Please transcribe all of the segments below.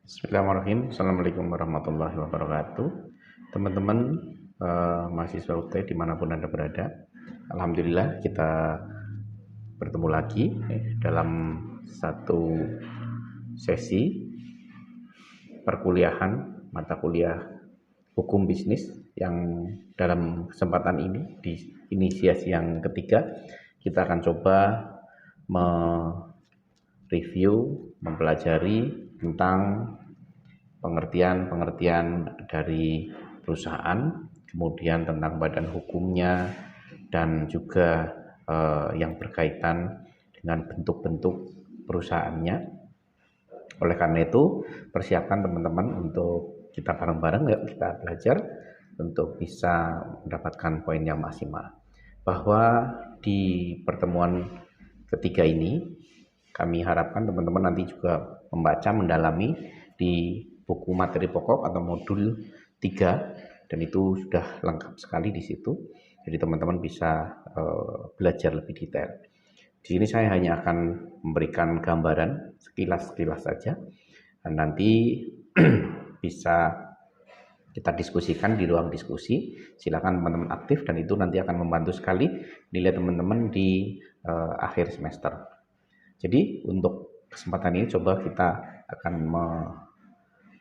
Bismillahirrahmanirrahim. Assalamualaikum warahmatullahi wabarakatuh. Teman-teman mahasiswa UT dimanapun Anda berada, Alhamdulillah kita bertemu lagi dalam satu sesi perkuliahan mata kuliah hukum bisnis yang dalam kesempatan ini di inisiasi yang ketiga kita akan coba mereview, mempelajari tentang pengertian dari perusahaan, kemudian tentang badan hukumnya, dan juga yang berkaitan dengan bentuk-bentuk perusahaannya. Oleh karena itu, persiapkan teman-teman untuk kita bareng-bareng yuk kita belajar untuk bisa mendapatkan poin yang maksimal. Bahwa di pertemuan ketiga ini, kami harapkan teman-teman nanti juga membaca, mendalami di buku materi pokok atau modul 3, dan itu sudah lengkap sekali di situ. Jadi teman-teman bisa belajar lebih detail. Di sini saya hanya akan memberikan gambaran sekilas-sekilas saja, dan nanti bisa kita diskusikan di ruang diskusi. Silakan teman-teman aktif, dan itu nanti akan membantu sekali nilai teman-teman di akhir semester. Jadi untuk kesempatan ini coba kita akan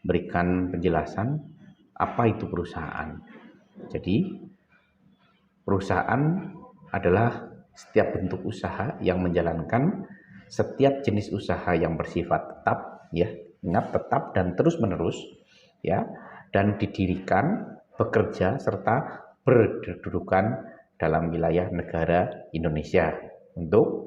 memberikan penjelasan apa itu perusahaan. Jadi perusahaan adalah setiap bentuk usaha yang menjalankan setiap jenis usaha yang bersifat tetap, ya, ingat tetap dan terus menerus, ya, dan didirikan, bekerja serta berkedudukan dalam wilayah negara Indonesia untuk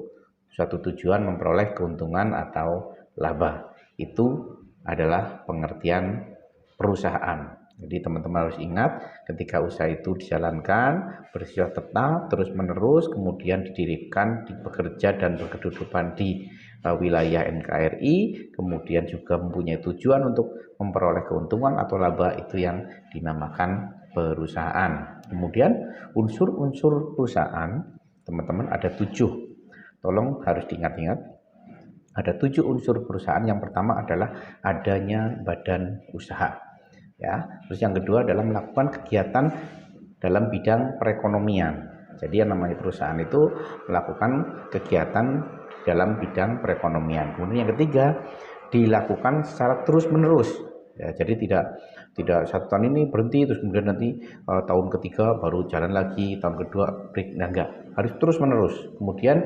suatu tujuan memperoleh keuntungan atau laba. Itu adalah pengertian perusahaan. Jadi teman-teman harus ingat, ketika usaha itu dijalankan bersifat tetap terus menerus, kemudian didirikan, bekerja dan berkedudukan di wilayah NKRI, kemudian juga mempunyai tujuan untuk memperoleh keuntungan atau laba, itu yang dinamakan perusahaan. Kemudian unsur-unsur perusahaan, teman-teman ada 7. Tolong harus diingat-ingat, ada 7 unsur perusahaan. Yang pertama adalah adanya badan usaha, ya. Terus yang kedua adalah melakukan kegiatan dalam bidang perekonomian. Jadi yang namanya perusahaan itu melakukan kegiatan dalam bidang perekonomian. Kemudian yang ketiga, dilakukan secara terus-menerus. Ya, jadi tidak satu tahun ini berhenti terus kemudian nanti tahun ketiga baru jalan lagi, tahun kedua break. Enggak, harus terus-menerus. Kemudian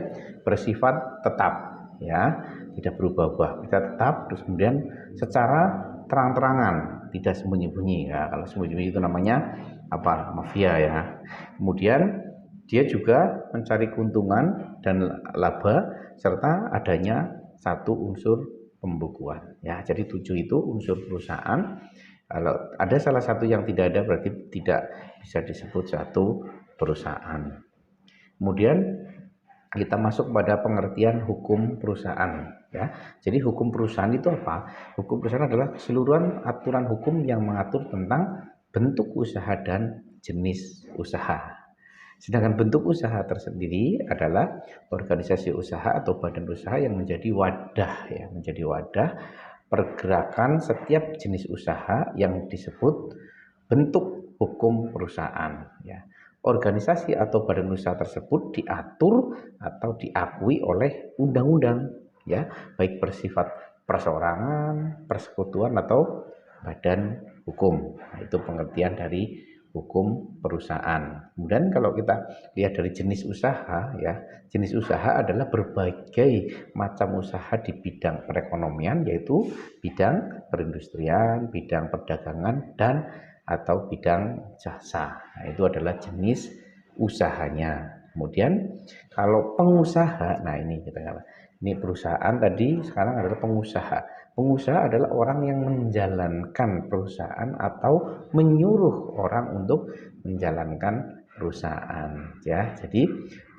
bersifat tetap, ya, tidak berubah-ubah. Kita tetap, terus kemudian secara terang-terangan, tidak sembunyi-bunyi. Ya, kalau sembunyi-bunyi itu namanya apa? Mafia, ya. Kemudian dia juga mencari keuntungan dan laba serta adanya satu unsur pembukuan. Ya, jadi 7 itu unsur perusahaan. Kalau ada salah satu yang tidak ada berarti tidak bisa disebut satu perusahaan. Kemudian kita masuk pada pengertian hukum perusahaan, ya. Jadi hukum perusahaan itu apa? Hukum perusahaan adalah keseluruhan aturan hukum yang mengatur tentang bentuk usaha dan jenis usaha. Sedangkan bentuk usaha tersendiri adalah organisasi usaha atau badan usaha yang menjadi wadah, ya, menjadi wadah pergerakan setiap jenis usaha yang disebut bentuk hukum perusahaan, ya. Organisasi atau badan usaha tersebut diatur atau diakui oleh undang-undang, ya, baik bersifat perseorangan, persekutuan atau badan hukum. Nah, itu pengertian dari hukum perusahaan. Kemudian kalau kita lihat dari jenis usaha, ya, jenis usaha adalah berbagai macam usaha di bidang perekonomian, yaitu bidang perindustrian, bidang perdagangan, dan atau bidang jasa. Nah, itu adalah jenis usahanya. Kemudian kalau pengusaha, nah ini perusahaan tadi, sekarang adalah pengusaha. Pengusaha adalah orang yang menjalankan perusahaan atau menyuruh orang untuk menjalankan perusahaan, ya. Jadi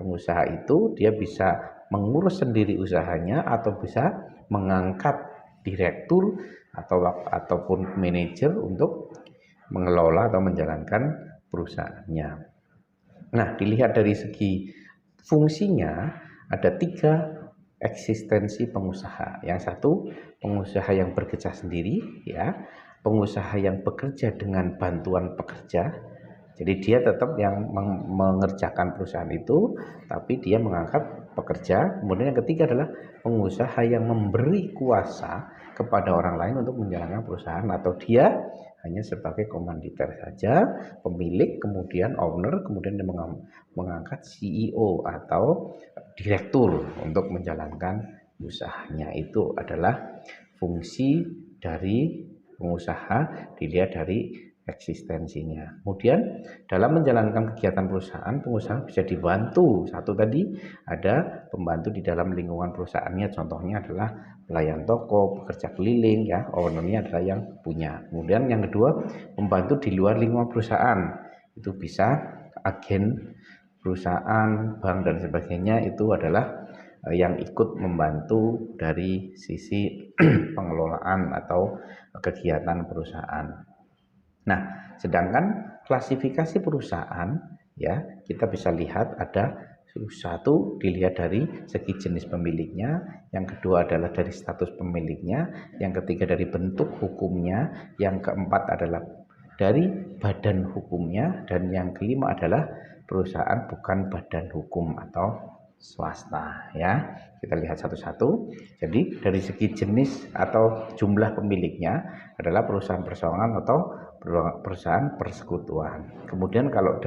pengusaha itu dia bisa mengurus sendiri usahanya atau bisa mengangkat direktur ataupun manajer untuk mengelola atau menjalankan perusahaannya. Nah, dilihat dari segi fungsinya ada 3 eksistensi pengusaha. Yang satu pengusaha yang bekerja sendiri, ya, pengusaha yang bekerja dengan bantuan pekerja. Jadi dia tetap yang mengerjakan perusahaan itu, tapi dia mengangkat pekerja. Kemudian yang ketiga adalah pengusaha yang memberi kuasa kepada orang lain untuk menjalankan perusahaan, atau dia hanya sebagai komanditer saja, pemilik, kemudian owner, kemudian dia mengangkat CEO atau direktur untuk menjalankan usahanya. Itu adalah fungsi dari pengusaha dilihat dari eksistensinya. Kemudian dalam menjalankan kegiatan perusahaan, pengusaha bisa dibantu. Satu tadi ada pembantu di dalam lingkungan perusahaannya, contohnya adalah pelayan toko, pekerja keliling, ya, ownernya adalah yang punya. Kemudian yang kedua, membantu di luar lingkungan perusahaan. Itu bisa agen perusahaan, bank dan sebagainya, itu adalah yang ikut membantu dari sisi pengelolaan atau kegiatan perusahaan. Nah, sedangkan klasifikasi perusahaan, ya, kita bisa lihat ada satu dilihat dari segi jenis pemiliknya, yang kedua adalah dari status pemiliknya, yang ketiga dari bentuk hukumnya, yang keempat adalah dari badan hukumnya, dan yang kelima adalah perusahaan bukan badan hukum atau swasta, ya. Kita lihat satu-satu. Jadi dari segi jenis atau jumlah pemiliknya adalah perusahaan perseorangan atau perusahaan persekutuan. Kemudian kalau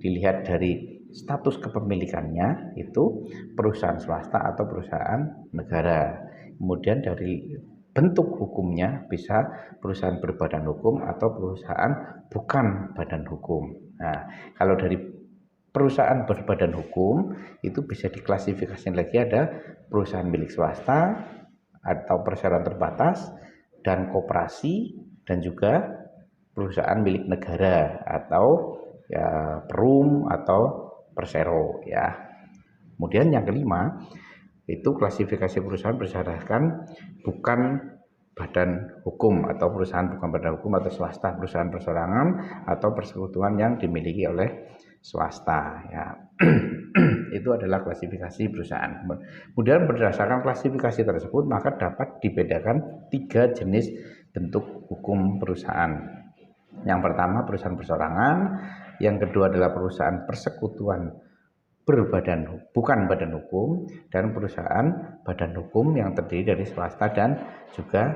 dilihat dari status kepemilikannya, itu perusahaan swasta atau perusahaan negara. Kemudian dari bentuk hukumnya bisa perusahaan berbadan hukum atau perusahaan bukan badan hukum. Nah, kalau dari perusahaan berbadan hukum itu bisa diklasifikasi lagi, ada perusahaan milik swasta atau perseroan terbatas dan koperasi, dan juga perusahaan milik negara atau ya perum atau persero, ya. Kemudian yang kelima itu klasifikasi perusahaan berdasarkan bukan badan hukum atau perusahaan bukan badan hukum atau swasta, perusahaan perseorangan atau persekutuan yang dimiliki oleh swasta, ya. Itu adalah klasifikasi perusahaan. Kemudian berdasarkan klasifikasi tersebut maka dapat dibedakan 3 jenis bentuk hukum perusahaan. Yang pertama perusahaan perseorangan, yang kedua adalah perusahaan persekutuan bukan badan hukum, dan perusahaan badan hukum yang terdiri dari swasta dan juga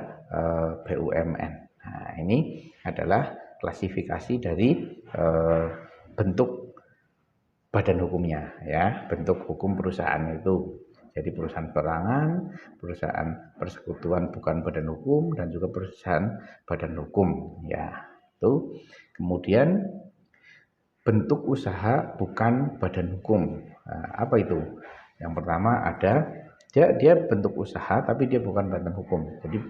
BUMN. Nah, ini adalah klasifikasi dari bentuk badan hukumnya, ya, bentuk hukum perusahaan itu. Jadi perusahaan perorangan, perusahaan persekutuan bukan badan hukum, dan juga perusahaan badan hukum, ya. Itu. Kemudian bentuk usaha bukan badan hukum. Nah, apa itu? Yang pertama ada dia bentuk usaha tapi dia bukan badan hukum. Jadi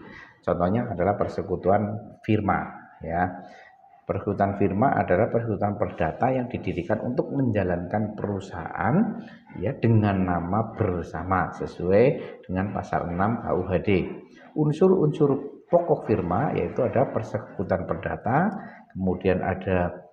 contohnya adalah persekutuan firma, ya. Persekutuan firma adalah persekutuan perdata yang didirikan untuk menjalankan perusahaan, ya, dengan nama bersama sesuai dengan pasal 6 KUHD. Unsur-unsur pokok firma yaitu ada persekutuan perdata, kemudian ada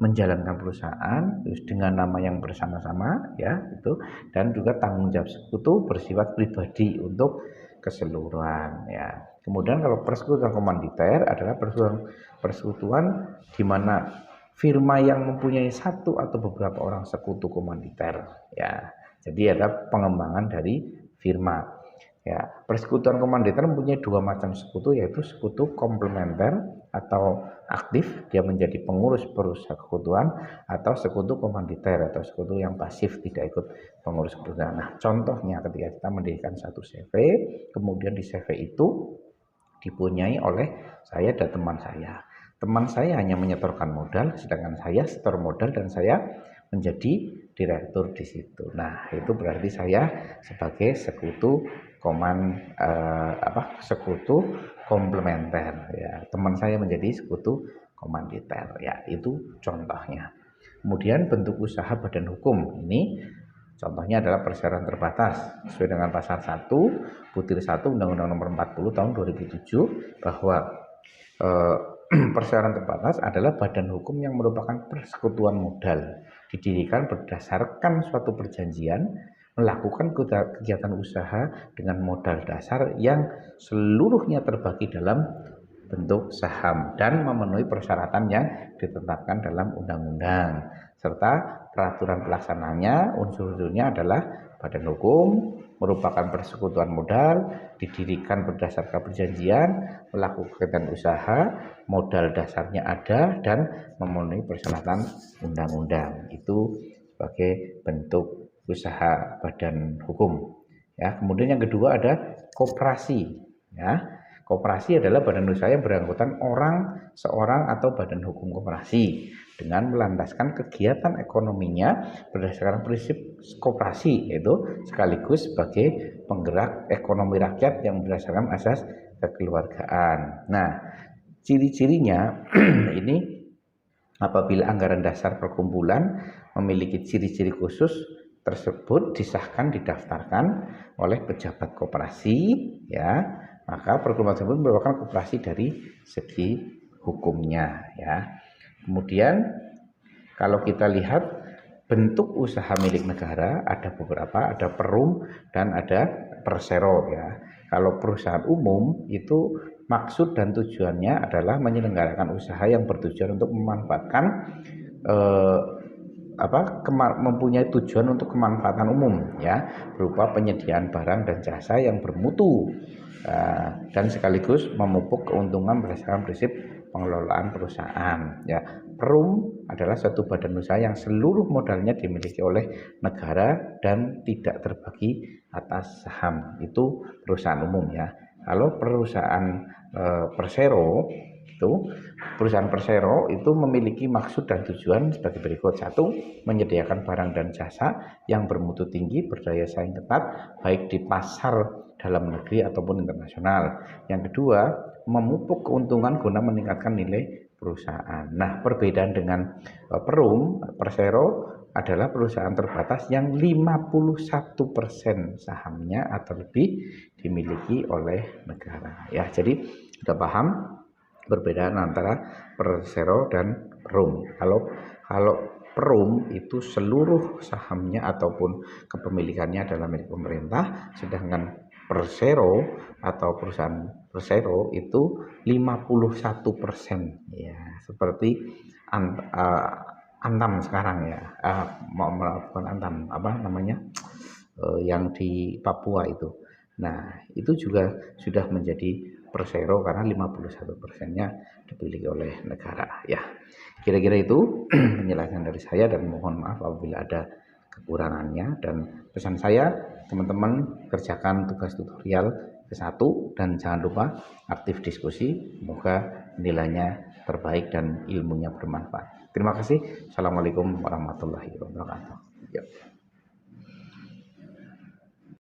menjalankan perusahaan dengan nama yang bersama-sama, ya, itu, dan juga tanggung jawab sekutu bersifat pribadi untuk keseluruhan, ya. Kemudian kalau persekutuan komanditer adalah persekutuan di mana firma yang mempunyai satu atau beberapa orang sekutu komanditer, ya. Jadi ada pengembangan dari firma. Ya, persekutuan komanditer mempunyai 2 macam sekutu, yaitu sekutu komplementer atau aktif, dia menjadi pengurus persekutuan, atau sekutu komanditer atau sekutu yang pasif, tidak ikut pengurus persekutuan. Nah, contohnya ketika kita mendirikan satu CV, kemudian di CV itu dipunyai oleh saya dan teman saya. Teman saya hanya menyetorkan modal, sedangkan saya setor modal dan saya menjadi direktur di situ. Nah, itu berarti saya sebagai sekutu sekutu komplementer, ya. Teman saya menjadi sekutu komanditer, ya. Itu contohnya. Kemudian bentuk usaha badan hukum ini contohnya adalah perseroan terbatas sesuai dengan pasal 1 butir 1 Undang-Undang Nomor 40 tahun 2007 bahwa perseroan terbatas adalah badan hukum yang merupakan persekutuan modal didirikan berdasarkan suatu perjanjian melakukan kegiatan usaha dengan modal dasar yang seluruhnya terbagi dalam bentuk saham dan memenuhi persyaratan yang ditetapkan dalam undang-undang, serta peraturan pelaksananya. Unsur-unsurnya adalah badan hukum, merupakan persekutuan modal, didirikan berdasarkan perjanjian, melakukan kegiatan usaha, modal dasarnya ada, dan memenuhi persyaratan undang-undang. Itu sebagai bentuk usaha badan hukum. Ya, kemudian yang kedua ada koperasi. Ya, koperasi adalah badan usaha yang beranggotakan orang, seorang atau badan hukum koperasi dengan melandaskan kegiatan ekonominya berdasarkan prinsip koperasi, yaitu sekaligus sebagai penggerak ekonomi rakyat yang berdasarkan asas kekeluargaan. Nah, ciri-cirinya ini apabila anggaran dasar perkumpulan memiliki ciri-ciri khusus tersebut disahkan, didaftarkan oleh pejabat koperasi, ya, maka perkumpulan tersebut merupakan koperasi dari segi hukumnya, ya. Kemudian kalau kita lihat bentuk usaha milik negara ada beberapa, ada perum dan ada persero, ya. Kalau perusahaan umum itu maksud dan tujuannya adalah menyelenggarakan usaha yang bertujuan untuk memanfaatkan mempunyai tujuan untuk kemanfaatan umum, ya, berupa penyediaan barang dan jasa yang bermutu dan sekaligus memupuk keuntungan berdasarkan prinsip pengelolaan perusahaan, ya. Perum adalah suatu badan usaha yang seluruh modalnya dimiliki oleh negara dan tidak terbagi atas saham. Itu perusahaan umum, ya. Kalau perusahaan persero itu memiliki maksud dan tujuan sebagai berikut. 1. Menyediakan barang dan jasa yang bermutu tinggi, berdaya saing ketat, baik di pasar dalam negeri ataupun internasional. Yang kedua, memupuk keuntungan guna meningkatkan nilai perusahaan. Nah, perbedaan dengan perum, persero adalah perusahaan terbatas yang 51% sahamnya atau lebih dimiliki oleh negara. Ya, jadi sudah paham perbedaan antara persero dan perum. Kalau perum itu seluruh sahamnya ataupun kepemilikannya adalah milik pemerintah, sedangkan persero atau perusahaan persero itu 51%, ya, seperti Antam sekarang, ya, mau melakukan Antam yang di Papua itu. Nah, itu juga sudah menjadi persero karena 51%-nya dimiliki oleh negara, ya. Kira-kira itu penjelasan dari saya, dan mohon maaf apabila ada kekurangannya. Dan pesan saya, teman-teman kerjakan tugas tutorial ke-1 dan jangan lupa aktif diskusi. Semoga nilainya terbaik dan ilmunya bermanfaat. Terima kasih. Assalamualaikum warahmatullahi wabarakatuh.